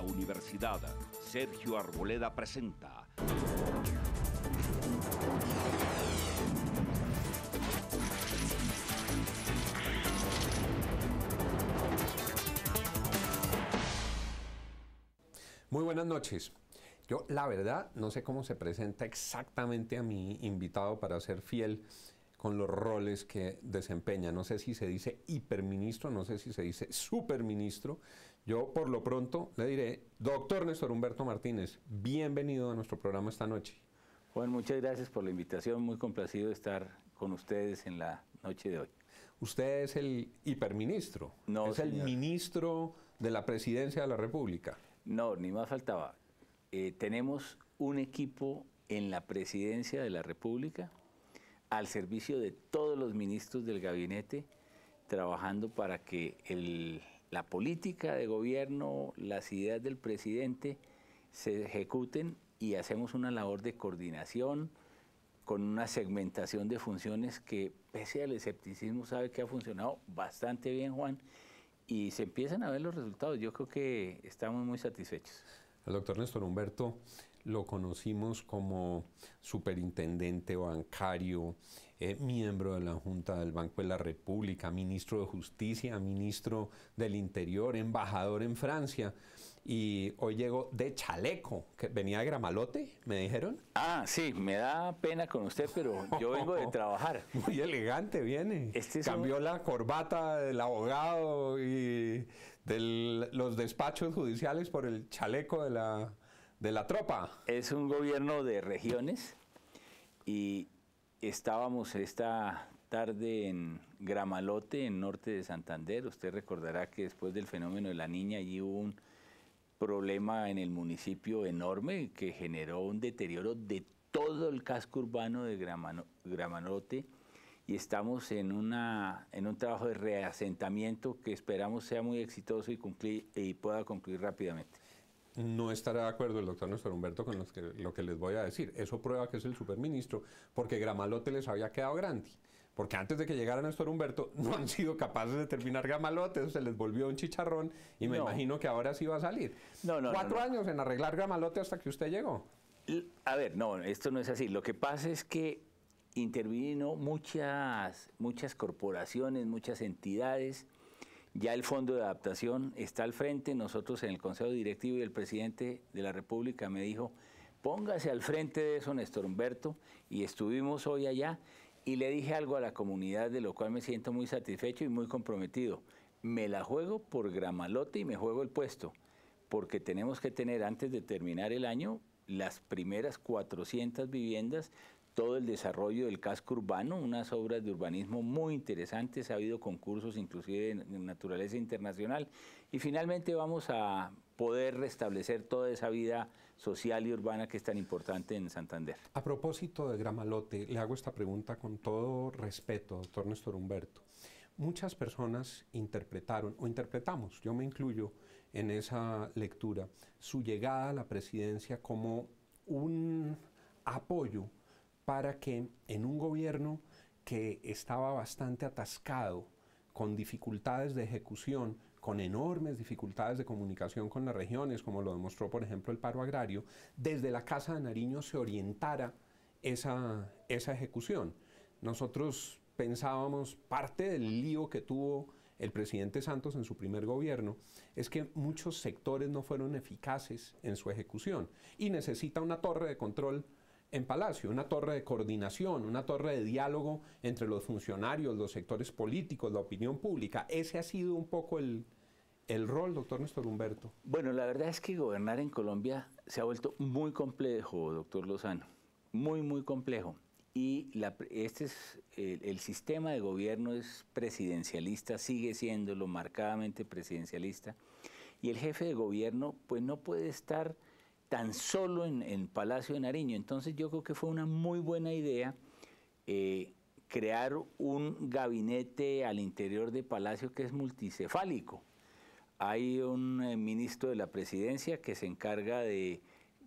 universidad, Sergio Arboleda presenta Muy buenas noches. Yo, la verdad, no sé cómo se presenta exactamente a mi invitado para ser fiel con los roles que desempeña. No sé si se dice hiperministro, no sé si se dice superministro. Yo, por lo pronto, le diré, doctor Néstor Humberto Martínez, bienvenido a nuestro programa esta noche. Juan, muchas gracias por la invitación. Muy complacido de estar con ustedes en la noche de hoy. Usted es el hiperministro, No, es el señor. ministro de la Presidencia de la República. No, ni más faltaba. Tenemos un equipo en la Presidencia de la República al servicio de todos los ministros del gabinete, trabajando para que la política de gobierno, las ideas del presidente se ejecuten, y hacemos una labor de coordinación con una segmentación de funciones que, pese al escepticismo, sabe que ha funcionado bastante bien, Juan, y se empiezan a ver los resultados. Yo creo que estamos muy satisfechos. El doctor Néstor Humberto lo conocimos como superintendente bancario, miembro de la Junta del Banco de la República, ministro de Justicia, ministro del Interior, embajador en Francia. Y hoy llegó de chaleco, que venía de Gramalote, me dijeron. Ah, sí, me da pena con usted, pero yo vengo de trabajar. Muy elegante viene. Cambió la corbata del abogado y de los despachos judiciales por el chaleco de la tropa. Es un gobierno de regiones y estábamos esta tarde en Gramalote, en norte de Santander. Usted recordará que después del fenómeno de la Niña allí hubo un problema en el municipio enorme que generó un deterioro de todo el casco urbano de Gramalote, y estamos en un trabajo de reasentamiento que esperamos sea muy exitoso y pueda concluir rápidamente. No estará de acuerdo el doctor Néstor Humberto con lo que les voy a decir. Eso prueba que es el superministro, porque Gramalote les había quedado grande. Porque antes de que llegara Néstor Humberto no han sido capaces de terminar Gramalote, eso se les volvió un chicharrón y me imagino que ahora sí va a salir. 4 años en arreglar Gramalote hasta que usted llegó. A ver, no, esto no es así. Lo que pasa es que intervino muchas corporaciones, muchas entidades. Ya el Fondo de Adaptación está al frente. Nosotros en el Consejo Directivo y el presidente de la República me dijo, póngase al frente de eso, Néstor Humberto, y estuvimos hoy allá. Y le dije algo a la comunidad, de lo cual me siento muy satisfecho y muy comprometido. Me la juego por Gramalote y me juego el puesto, porque tenemos que tener, antes de terminar el año, las primeras 400 viviendas, todo el desarrollo del casco urbano, unas obras de urbanismo muy interesantes. Ha habido concursos inclusive de naturaleza internacional, y finalmente vamos a poder restablecer toda esa vida social y urbana que es tan importante en Santander. A propósito de Gramalote, le hago esta pregunta con todo respeto, doctor Néstor Humberto. Muchas personas interpretaron, o interpretamos, yo me incluyo en esa lectura, su llegada a la presidencia como un apoyo para que en un gobierno que estaba bastante atascado, con dificultades de ejecución, con enormes dificultades de comunicación con las regiones, como lo demostró, por ejemplo, el paro agrario, desde la Casa de Nariño se orientara esa ejecución. Nosotros pensábamos, parte del lío que tuvo el presidente Santos en su primer gobierno es que muchos sectores no fueron eficaces en su ejecución y necesita una torre de control en Palacio, una torre de coordinación, una torre de diálogo entre los funcionarios, los sectores políticos, la opinión pública. Ese ha sido un poco el rol, doctor Néstor Humberto. Bueno, la verdad es que gobernar en Colombia se ha vuelto muy complejo, doctor Lozano, muy complejo. Y el sistema de gobierno es presidencialista, sigue siéndolo, marcadamente presidencialista, y el jefe de gobierno pues no puede estar tan solo en Palacio de Nariño. Entonces yo creo que fue una muy buena idea crear un gabinete al interior de Palacio que es multicefálico. Hay un ministro de la presidencia que se encarga de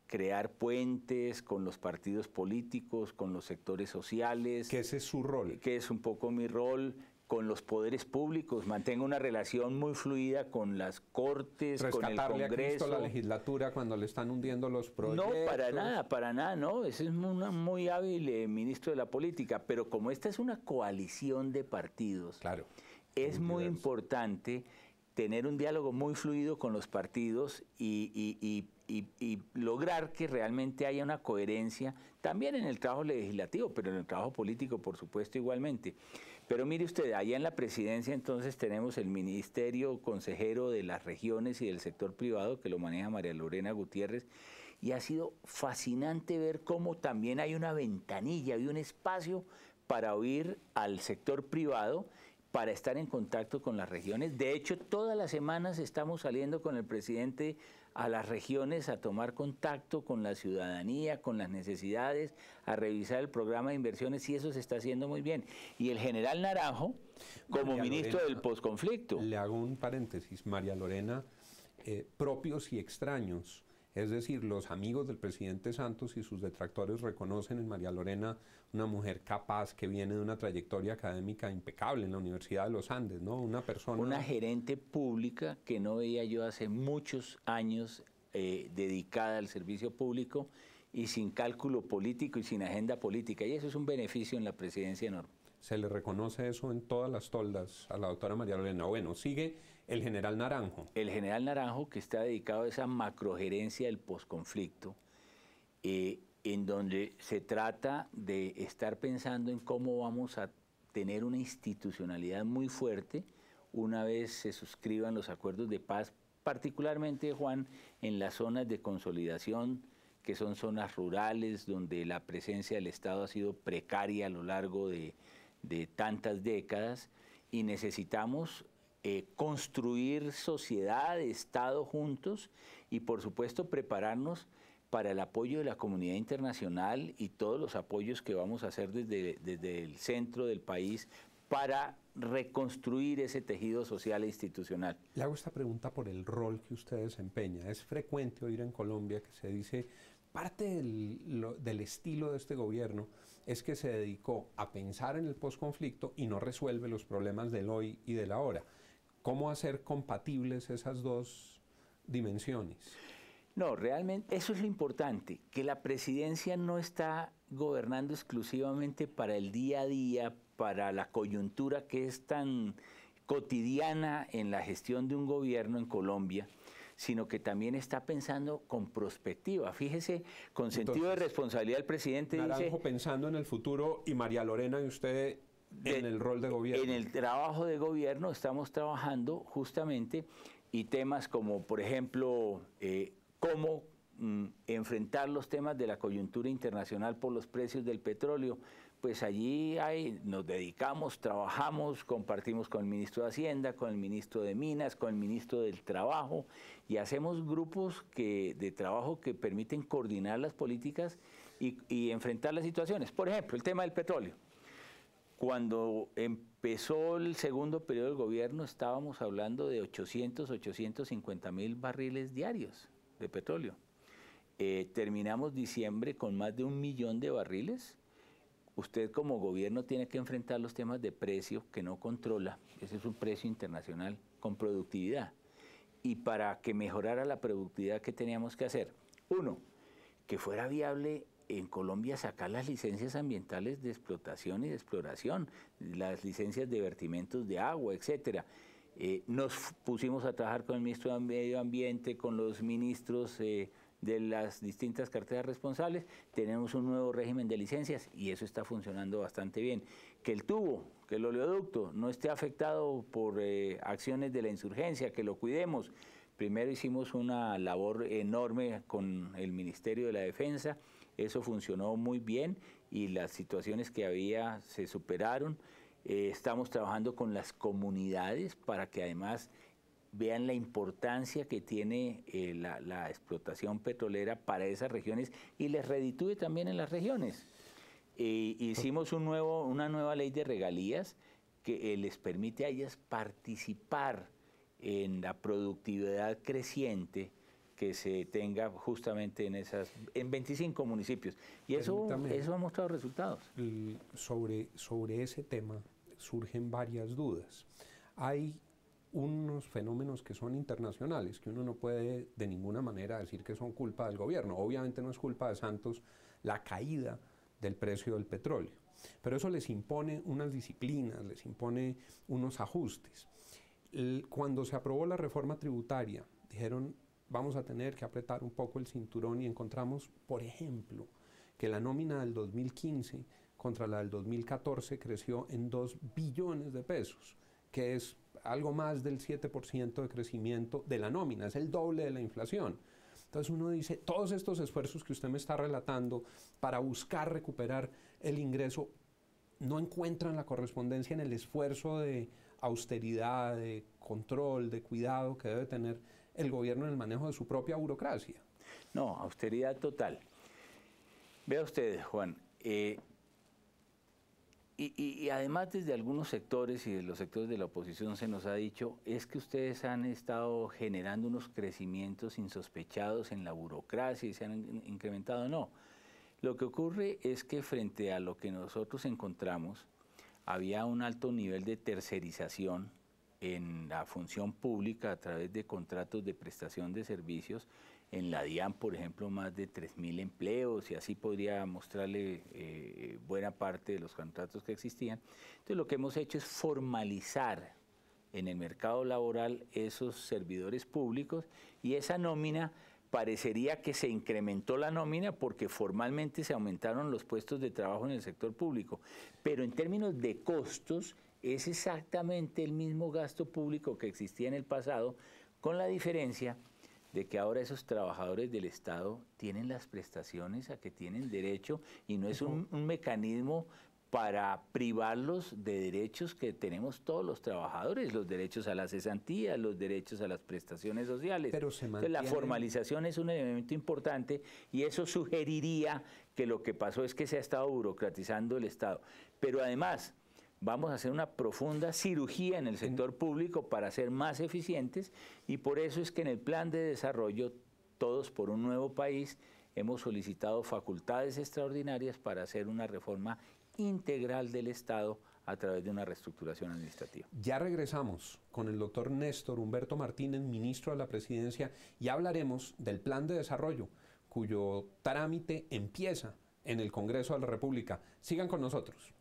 crear puentes con los partidos políticos, con los sectores sociales. Que ese es su rol. Que es un poco mi rol. con los poderes públicos, mantenga una relación muy fluida con las cortes, con el Rescatarle a Cristo Congreso. la legislatura cuando le están hundiendo los proyectos. No, para nada, no. Ese es muy hábil ministro de la política, pero como esta es una coalición de partidos, Claro. es muy importante tener un diálogo muy fluido con los partidos y lograr que realmente haya una coherencia también en el trabajo legislativo, pero en el trabajo político, por supuesto, igualmente. Pero mire usted, allá en la presidencia entonces tenemos el Ministerio Consejero de las Regiones y del Sector Privado, que lo maneja María Lorena Gutiérrez, y ha sido fascinante ver cómo también hay una ventanilla, hay un espacio para oír al sector privado, para estar en contacto con las regiones. De hecho, todas las semanas estamos saliendo con el presidente a las regiones a tomar contacto con la ciudadanía, con las necesidades, a revisar el programa de inversiones, y eso se está haciendo muy bien. Y el general Naranjo, como ministro del posconflicto. Le hago un paréntesis, María Lorena, propios y extraños. Es decir, los amigos del presidente Santos y sus detractores reconocen en María Lorena una mujer capaz que viene de una trayectoria académica impecable en la Universidad de los Andes, ¿no? Una persona... Una gerente pública que no veía yo hace muchos años dedicada al servicio público y sin cálculo político y sin agenda política. Y eso es un beneficio en la presidencia enorme. Se le reconoce eso en todas las toldas a la doctora María Lorena. Bueno, sigue el general Naranjo. El general Naranjo, que está dedicado a esa macrogerencia del posconflicto, en donde se trata de estar pensando en cómo vamos a tener una institucionalidad muy fuerte una vez se suscriban los acuerdos de paz, particularmente, Juan, en las zonas de consolidación, que son zonas rurales, donde la presencia del Estado ha sido precaria a lo largo de tantas décadas, y necesitamos construir sociedad, Estado juntos, y por supuesto prepararnos para el apoyo de la comunidad internacional y todos los apoyos que vamos a hacer desde el centro del país para reconstruir ese tejido social e institucional. Le hago esta pregunta por el rol que usted desempeña. Es frecuente oír en Colombia que se dice, parte del estilo de este gobierno es que se dedicó a pensar en el posconflicto y no resuelve los problemas del hoy y del ahora. ¿Cómo hacer compatibles esas dos dimensiones? No, realmente eso es lo importante, que la presidencia no está gobernando exclusivamente para el día a día, para la coyuntura que es tan cotidiana en la gestión de un gobierno en Colombia, sino que también está pensando con prospectiva. Fíjese, con sentido de responsabilidad el presidente Naranjo dice... pensando en el futuro y María Lorena y usted en el rol de gobierno. En el trabajo de gobierno estamos trabajando justamente, y temas como, por ejemplo, cómo enfrentar los temas de la coyuntura internacional por los precios del petróleo. Pues allí nos dedicamos, trabajamos, compartimos con el ministro de Hacienda, con el ministro de Minas, con el ministro del Trabajo, y hacemos grupos de trabajo que permiten coordinar las políticas y enfrentar las situaciones. Por ejemplo, el tema del petróleo. Cuando empezó el segundo periodo del gobierno estábamos hablando de 850.000 barriles diarios de petróleo. Terminamos diciembre con más de 1 millón de barriles. Usted como gobierno tiene que enfrentar los temas de precio que no controla. Ese es un precio internacional con productividad. Y para que mejorara la productividad, ¿qué teníamos que hacer? Uno, que fuera viable en Colombia sacar las licencias ambientales de explotación y de exploración, las licencias de vertimientos de agua, etcétera. Nos pusimos a trabajar con el ministro de Medio Ambiente, con los ministros de las distintas carteras responsables. Tenemos un nuevo régimen de licencias y eso está funcionando bastante bien. Que el tubo, que el oleoducto no esté afectado por acciones de la insurgencia, que lo cuidemos. Primero hicimos una labor enorme con el Ministerio de la Defensa, eso funcionó muy bien y las situaciones que había se superaron. Estamos trabajando con las comunidades para que además vean la importancia que tiene la explotación petrolera para esas regiones y les reditúe también en las regiones. Hicimos una nueva ley de regalías que les permite a ellas participar en la productividad creciente que se tenga justamente en 25 municipios. Y eso ha mostrado resultados. Sobre ese tema, surgen varias dudas. Hay unos fenómenos que son internacionales, que uno no puede de ninguna manera decir que son culpa del gobierno. Obviamente no es culpa de Santos la caída del precio del petróleo, pero eso les impone unas disciplinas, les impone unos ajustes. Cuando se aprobó la reforma tributaria, dijeron vamos a tener que apretar un poco el cinturón y encontramos, por ejemplo, que la nómina del 2015 contra la del 2014 creció en 2 billones de pesos, que es algo más del 7% de crecimiento de la nómina, es el doble de la inflación. Entonces uno dice, todos estos esfuerzos que usted me está relatando para buscar recuperar el ingreso, no encuentran la correspondencia en el esfuerzo de austeridad, de control, de cuidado que debe tener el gobierno en el manejo de su propia burocracia. No, austeridad total. Vea usted, Juan, y además desde algunos sectores y de los sectores de la oposición se nos ha dicho es que ustedes han estado generando unos crecimientos insospechados en la burocracia y se han incrementado. No, lo que ocurre es que frente a lo que nosotros encontramos había un alto nivel de tercerización en la función pública a través de contratos de prestación de servicios. En la DIAN, por ejemplo, más de 3.000 empleos y así podría mostrarle buena parte de los contratos que existían. Entonces lo que hemos hecho es formalizar en el mercado laboral esos servidores públicos y esa nómina parecería que se incrementó la nómina porque formalmente se aumentaron los puestos de trabajo en el sector público, pero en términos de costos es exactamente el mismo gasto público que existía en el pasado, con la diferencia de que ahora esos trabajadores del Estado tienen las prestaciones a que tienen derecho y no es un mecanismo para privarlos de derechos que tenemos todos los trabajadores, los derechos a la cesantía, los derechos a las prestaciones sociales. Pero entonces, la formalización es un elemento importante y eso sugeriría que lo que pasó es que se ha estado burocratizando el Estado. Pero además, vamos a hacer una profunda cirugía en el sector público para ser más eficientes y por eso es que en el plan de desarrollo Todos por un Nuevo País hemos solicitado facultades extraordinarias para hacer una reforma integral del Estado a través de una reestructuración administrativa. Ya regresamos con el doctor Néstor Humberto Martínez, ministro de la Presidencia, y hablaremos del plan de desarrollo cuyo trámite empieza en el Congreso de la República. Sigan con nosotros.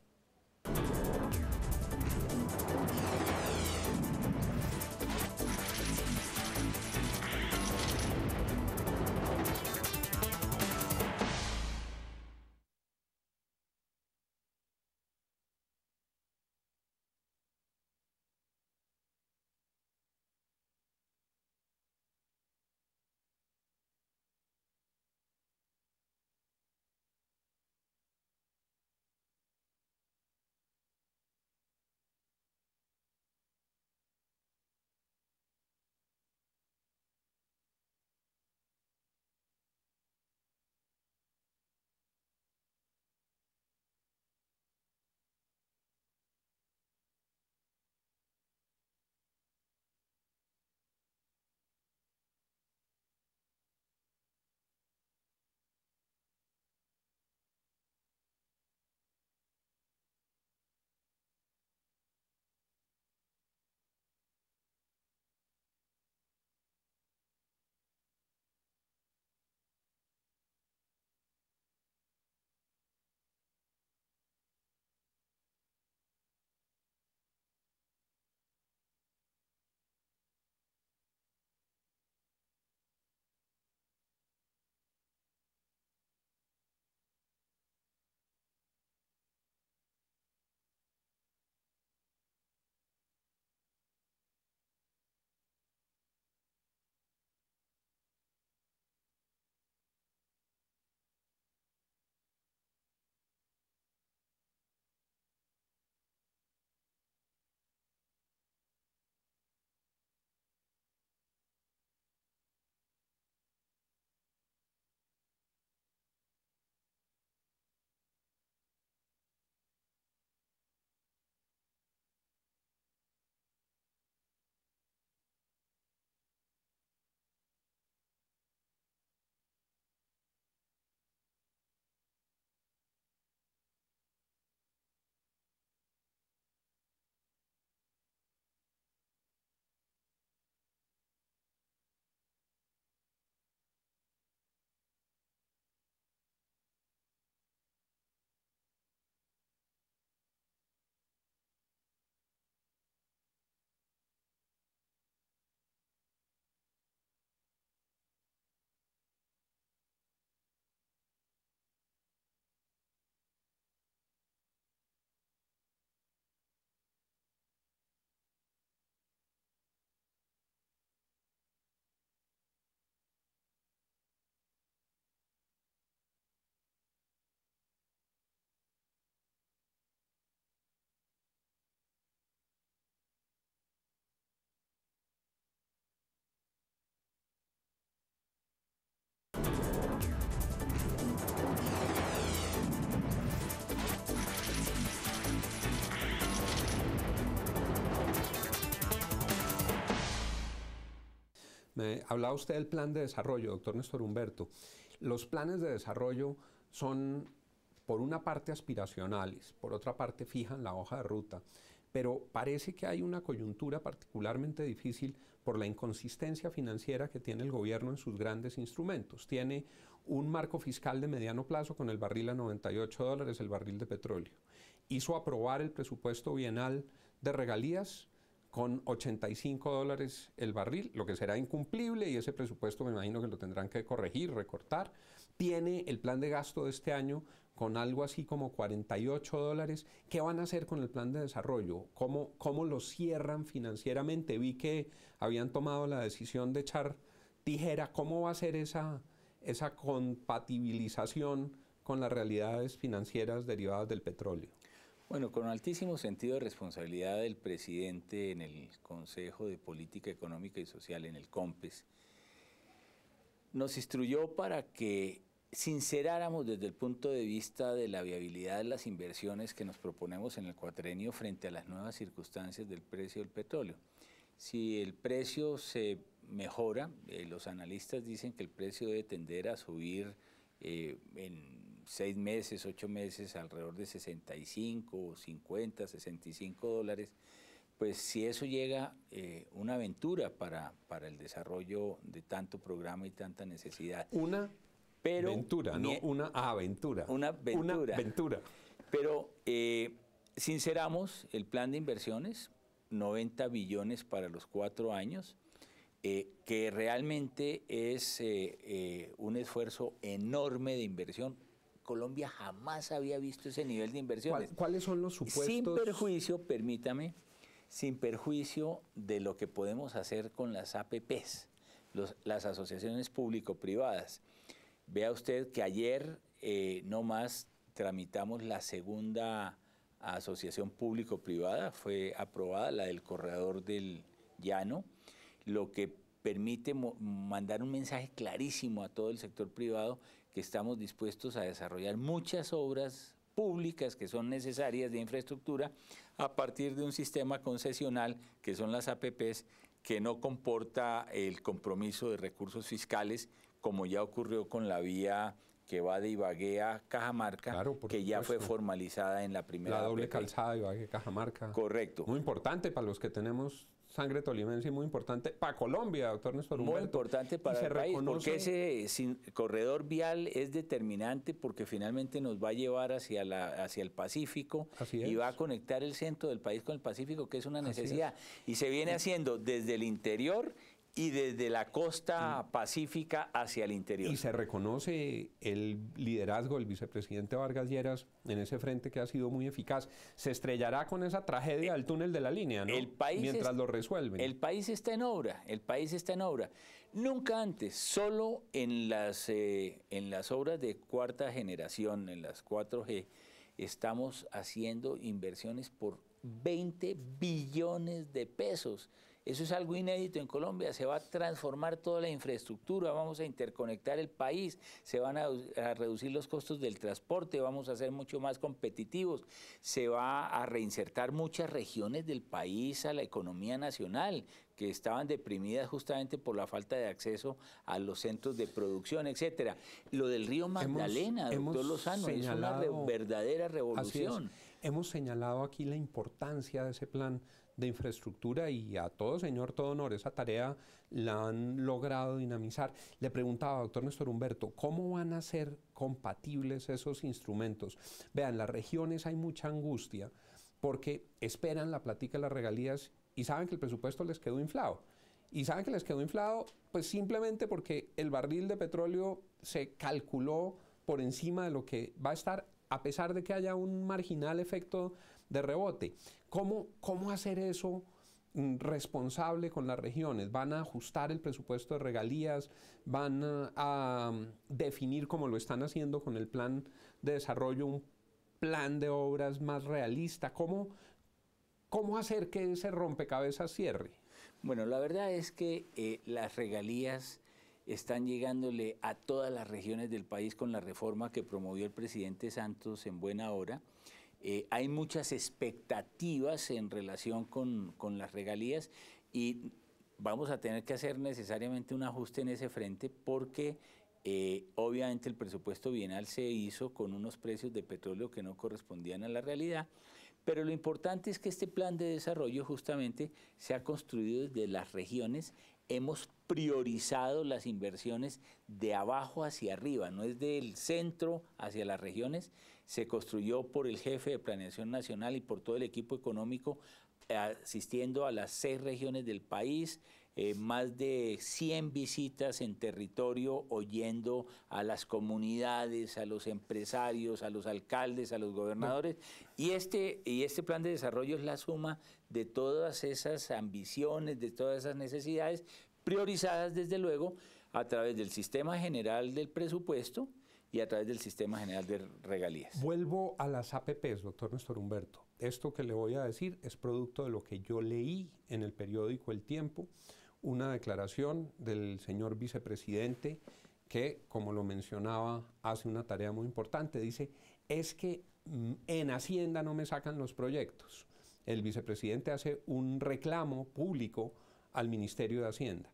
Me hablaba usted del plan de desarrollo, doctor Néstor Humberto. Los planes de desarrollo son, por una parte, aspiracionales, por otra parte, fijan la hoja de ruta, pero parece que hay una coyuntura particularmente difícil por la inconsistencia financiera que tiene el gobierno en sus grandes instrumentos. Tiene un marco fiscal de mediano plazo con el barril a $98 el barril de petróleo. Hizo aprobar el presupuesto bienal de regalías con $85 el barril, lo que será incumplible, y ese presupuesto me imagino que lo tendrán que corregir, recortar. Tiene el plan de gasto de este año con algo así como $48. ¿Qué van a hacer con el plan de desarrollo? ¿Cómo lo cierran financieramente? Vi que habían tomado la decisión de echar tijera. ¿Cómo va a ser esa compatibilización con las realidades financieras derivadas del petróleo? Bueno, con altísimo sentido de responsabilidad del presidente en el Consejo de Política Económica y Social, en el COMPES, nos instruyó para que sinceráramos desde el punto de vista de la viabilidad de las inversiones que nos proponemos en el cuatrenio frente a las nuevas circunstancias del precio del petróleo. Si el precio se mejora, los analistas dicen que el precio debe tender a subir en 6 meses, 8 meses, alrededor de 65, 50, $65, pues si eso llega, una aventura para el desarrollo de tanto programa y tanta necesidad. Una aventura, no una aventura. Una aventura. Una aventura. Pero sinceramos el plan de inversiones, 90 billones para los 4 años, que realmente es un esfuerzo enorme de inversión. Colombia jamás había visto ese nivel de inversiones. ¿Cuáles son los supuestos? Sin perjuicio, permítame, sin perjuicio de lo que podemos hacer con las APPs, las asociaciones público-privadas. Vea usted que ayer no más tramitamos la segunda asociación público-privada, fue aprobada la del Corredor del Llano, lo que permite mandar un mensaje clarísimo a todo el sector privado que estamos dispuestos a desarrollar muchas obras públicas que son necesarias de infraestructura a partir de un sistema concesional que son las APPs, que no comporta el compromiso de recursos fiscales, como ya ocurrió con la vía que va de Ibagué a Cajamarca, claro, que ya fue formalizada en la primera APP. La doble APP. calzada Ibagué-Cajamarca. Correcto. Muy importante para los que tenemos sangre tolimense y muy importante para Colombia, doctor Néstor Humberto. Muy importante para el país, porque ese corredor vial es determinante porque finalmente nos va a llevar hacia el Pacífico y va a conectar el centro del país con el Pacífico, que es una necesidad. Y se viene haciendo desde el interior y desde la costa pacífica hacia el interior. Y se reconoce el liderazgo del vicepresidente Vargas Lleras en ese frente que ha sido muy eficaz. Se estrellará con esa tragedia del túnel de la línea, ¿no? Mientras lo resuelven. El país está en obra, el país está en obra. Nunca antes, solo en las obras de cuarta generación, en las 4G, estamos haciendo inversiones por 20 billones de pesos. Eso es algo inédito en Colombia, se va a transformar toda la infraestructura, vamos a interconectar el país, se van a reducir los costos del transporte, vamos a ser mucho más competitivos, se va a reinsertar muchas regiones del país a la economía nacional, que estaban deprimidas justamente por la falta de acceso a los centros de producción, etcétera. Lo del río Magdalena, doctor Lozano, es una verdadera revolución. Hemos señalado aquí la importancia de ese plan de infraestructura y a todo señor, todo honor, esa tarea la han logrado dinamizar. Le preguntaba, doctor Néstor Humberto, ¿cómo van a ser compatibles esos instrumentos? Vean, en las regiones hay mucha angustia porque esperan la plática de las regalías y saben que el presupuesto les quedó inflado. Y saben que les quedó inflado pues simplemente porque el barril de petróleo se calculó por encima de lo que va a estar, a pesar de que haya un marginal efecto de rebote. ¿Cómo hacer eso responsable con las regiones? ¿Van a ajustar el presupuesto de regalías? ¿Van a definir, como lo están haciendo con el plan de desarrollo, un plan de obras más realista? ¿Cómo hacer que ese rompecabezas cierre? Bueno, la verdad es que las regalías están llegándole a todas las regiones del país con la reforma que promovió el presidente Santos en buena hora. Hay muchas expectativas en relación con las regalías y vamos a tener que hacer necesariamente un ajuste en ese frente porque obviamente el presupuesto bienal se hizo con unos precios de petróleo que no correspondían a la realidad, pero lo importante es que este plan de desarrollo justamente se ha construido desde las regiones. Hemos priorizado las inversiones de abajo hacia arriba, no es del centro hacia las regiones. Se construyó por el jefe de Planeación Nacional y por todo el equipo económico, asistiendo a las 6 regiones del país, más de 100 visitas en territorio, oyendo a las comunidades, a los empresarios, a los alcaldes, a los gobernadores. Y este plan de desarrollo es la suma de todas esas ambiciones, de todas esas necesidades, priorizadas desde luego a través del sistema general del presupuesto y a través del sistema general de regalías. Vuelvo a las APPs, doctor Néstor Humberto. Esto que le voy a decir es producto de lo que yo leí en el periódico El Tiempo, una declaración del señor vicepresidente que, como lo mencionaba, hace una tarea muy importante. Dice, es que en Hacienda no me sacan los proyectos. El vicepresidente hace un reclamo público al Ministerio de Hacienda.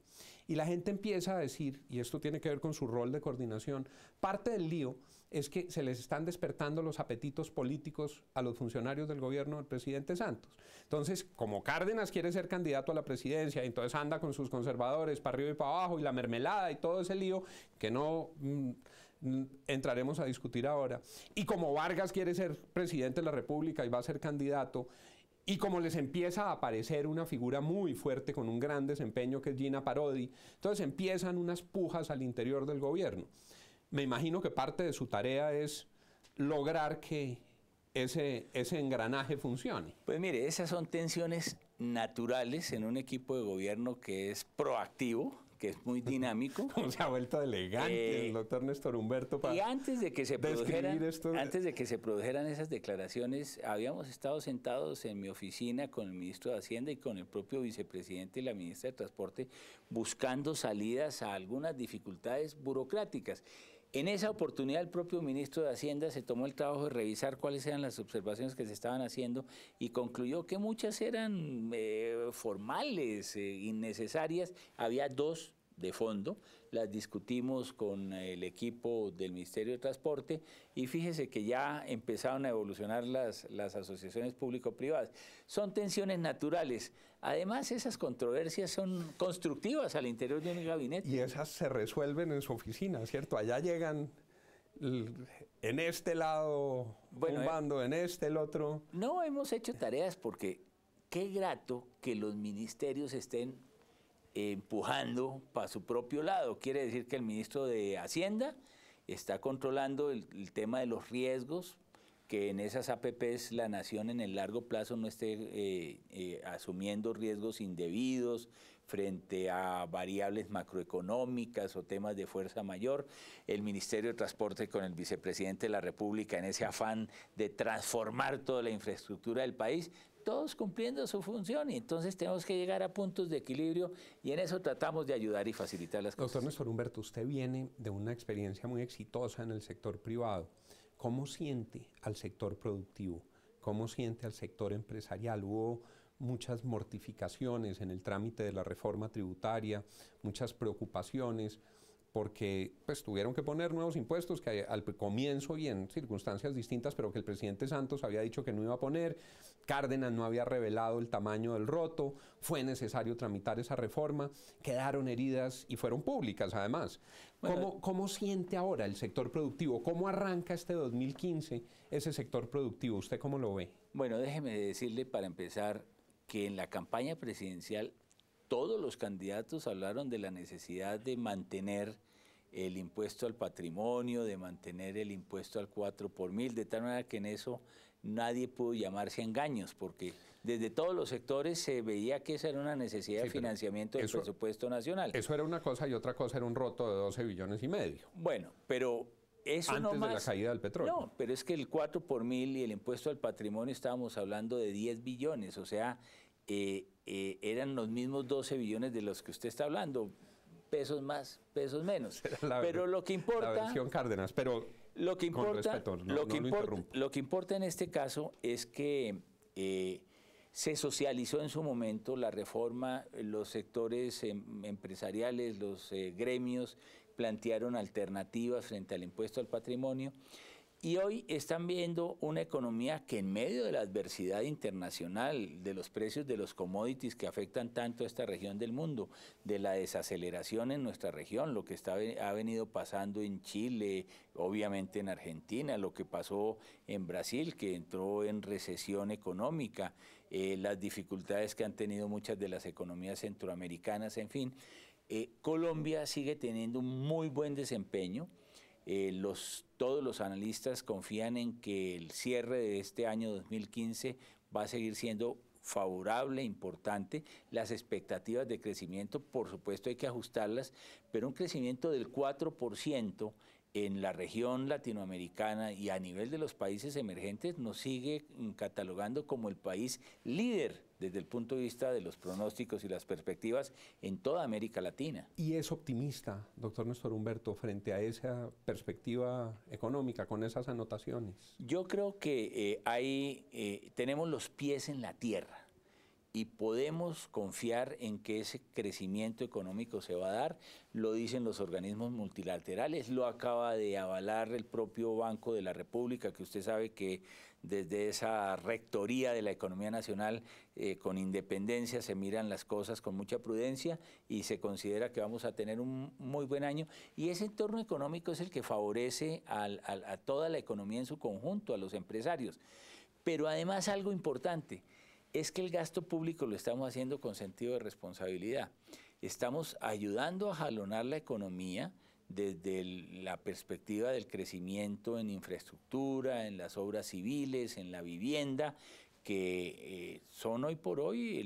Y la gente empieza a decir, y esto tiene que ver con su rol de coordinación, parte del lío es que se les están despertando los apetitos políticos a los funcionarios del gobierno del presidente Santos. Entonces, como Cárdenas quiere ser candidato a la presidencia, entonces anda con sus conservadores para arriba y para abajo, y la mermelada y todo ese lío que no entraremos a discutir ahora. Y como Vargas quiere ser presidente de la República y va a ser candidato, y como les empieza a aparecer una figura muy fuerte con un gran desempeño que es Gina Parodi, entonces empiezan unas pujas al interior del gobierno. Me imagino que parte de su tarea es lograr que ese engranaje funcione. Pues mire, esas son tensiones naturales en un equipo de gobierno que es proactivo, que es muy dinámico. Como se ha vuelto elegante el doctor Néstor Humberto para y antes de que se describir produjeran esas declaraciones, habíamos estado sentados en mi oficina con el ministro de Hacienda y con el propio vicepresidente y la ministra de Transporte buscando salidas a algunas dificultades burocráticas. En esa oportunidad el propio ministro de Hacienda se tomó el trabajo de revisar cuáles eran las observaciones que se estaban haciendo y concluyó que muchas eran formales, innecesarias. Había 2 de fondo, las discutimos con el equipo del Ministerio de Transporte y fíjese que ya empezaron a evolucionar las asociaciones público-privadas. Son tensiones naturales. Además, esas controversias son constructivas al interior de un gabinete. Y esas se resuelven en su oficina, ¿cierto? Allá llegan en este lado un bando, en este el otro. No hemos hecho tareas porque qué grato que los ministerios estén empujando para su propio lado. Quiere decir que el ministro de Hacienda está controlando el tema de los riesgos, que en esas APPs la nación en el largo plazo no esté asumiendo riesgos indebidos frente a variables macroeconómicas o temas de fuerza mayor. El Ministerio de Transporte con el vicepresidente de la República en ese afán de transformar toda la infraestructura del país, todos cumpliendo su función, y entonces tenemos que llegar a puntos de equilibrio y en eso tratamos de ayudar y facilitar las cosas. Doctor Néstor Humberto, usted viene de una experiencia muy exitosa en el sector privado. ¿Cómo siente al sector productivo? ¿Cómo siente al sector empresarial? Hubo muchas mortificaciones en el trámite de la reforma tributaria, muchas preocupaciones, porque pues tuvieron que poner nuevos impuestos que al comienzo y en circunstancias distintas, pero que el presidente Santos había dicho que no iba a poner. Cárdenas no había revelado el tamaño del roto, fue necesario tramitar esa reforma, quedaron heridas y fueron públicas además. Bueno, ¿Cómo siente ahora el sector productivo? ¿Cómo arranca este 2015 ese sector productivo? ¿Usted cómo lo ve? Bueno, déjeme decirle para empezar que en la campaña presidencial todos los candidatos hablaron de la necesidad de mantener el impuesto al patrimonio, de mantener el impuesto al 4 por mil, de tal manera que en eso nadie pudo llamarse a engaños, porque desde todos los sectores se veía que esa era una necesidad de financiamiento del presupuesto nacional. Eso era una cosa y otra cosa era un roto de 12,5 billones. Bueno, pero eso antes no más, de la caída del petróleo. No, pero es que el 4 por mil y el impuesto al patrimonio estábamos hablando de 10 billones, o sea, eran los mismos 12 billones de los que usted está hablando, pesos más, pesos menos. Pero lo que importa... La versión Cárdenas, pero lo que importa, con respeto, lo que importa en este caso es que Se socializó en su momento la reforma, los sectores empresariales, los gremios plantearon alternativas frente al impuesto al patrimonio y hoy están viendo una economía que en medio de la adversidad internacional, de los precios de los commodities que afectan tanto a esta región del mundo, de la desaceleración en nuestra región, lo que ha venido pasando en Chile, obviamente en Argentina, lo que pasó en Brasil, que entró en recesión económica, las dificultades que han tenido muchas de las economías centroamericanas, en fin. Colombia sigue teniendo un muy buen desempeño. Todos los analistas confían en que el cierre de este año 2015 va a seguir siendo favorable, importante. Las expectativas de crecimiento, por supuesto, hay que ajustarlas, pero un crecimiento del 4% en la región latinoamericana y a nivel de los países emergentes nos sigue catalogando como el país líder desde el punto de vista de los pronósticos y las perspectivas en toda América Latina. ¿Y es optimista, doctor Néstor Humberto, frente a esa perspectiva económica, con esas anotaciones? Yo creo que tenemos los pies en la tierra y podemos confiar en que ese crecimiento económico se va a dar, lo dicen los organismos multilaterales, lo acaba de avalar el propio Banco de la República, que usted sabe que desde esa rectoría de la economía nacional, con independencia, se miran las cosas con mucha prudencia y se considera que vamos a tener un muy buen año. Y ese entorno económico es el que favorece a toda la economía en su conjunto, a los empresarios. Pero además algo importante, es que el gasto público lo estamos haciendo con sentido de responsabilidad. Estamos ayudando a jalonar la economía desde la perspectiva del crecimiento en infraestructura, en las obras civiles, en la vivienda, que son hoy por hoy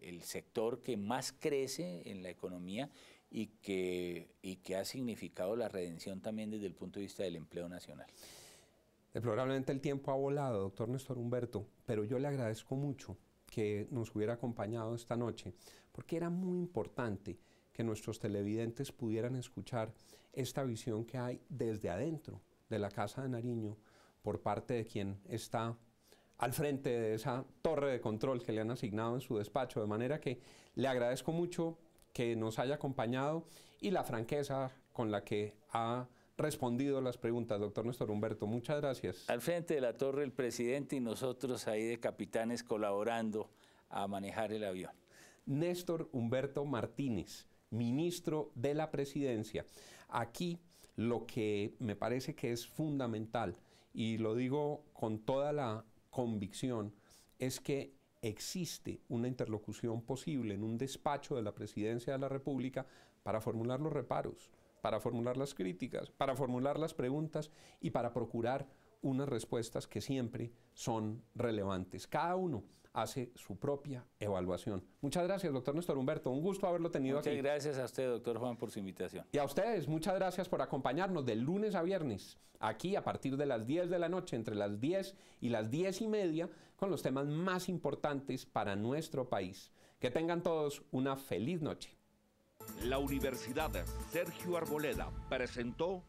el sector que más crece en la economía y que ha significado la redención también desde el punto de vista del empleo nacional. Deplorablemente el tiempo ha volado, doctor Néstor Humberto, pero yo le agradezco mucho que nos hubiera acompañado esta noche, porque era muy importante que nuestros televidentes pudieran escuchar esta visión que hay desde adentro de la Casa de Nariño por parte de quien está al frente de esa torre de control que le han asignado en su despacho, de manera que le agradezco mucho que nos haya acompañado y la franqueza con la que ha respondido las preguntas, doctor Néstor Humberto. Muchas gracias. Al frente de la torre el presidente y nosotros ahí de capitanes colaborando a manejar el avión. Néstor Humberto Martínez, ministro de la Presidencia. Aquí lo que me parece que es fundamental, y lo digo con toda la convicción, es que existe una interlocución posible en un despacho de la Presidencia de la República para formular los reparos, para formular las críticas, para formular las preguntas y para procurar unas respuestas que siempre son relevantes. Cada uno hace su propia evaluación. Muchas gracias, doctor Néstor Humberto. Un gusto haberlo tenido aquí. Muchas gracias a usted, doctor Juan, por su invitación. Y a ustedes, muchas gracias por acompañarnos de lunes a viernes, aquí a partir de las 10 de la noche, entre las 10 y las 10:30, con los temas más importantes para nuestro país. Que tengan todos una feliz noche. La Universidad Sergio Arboleda presentó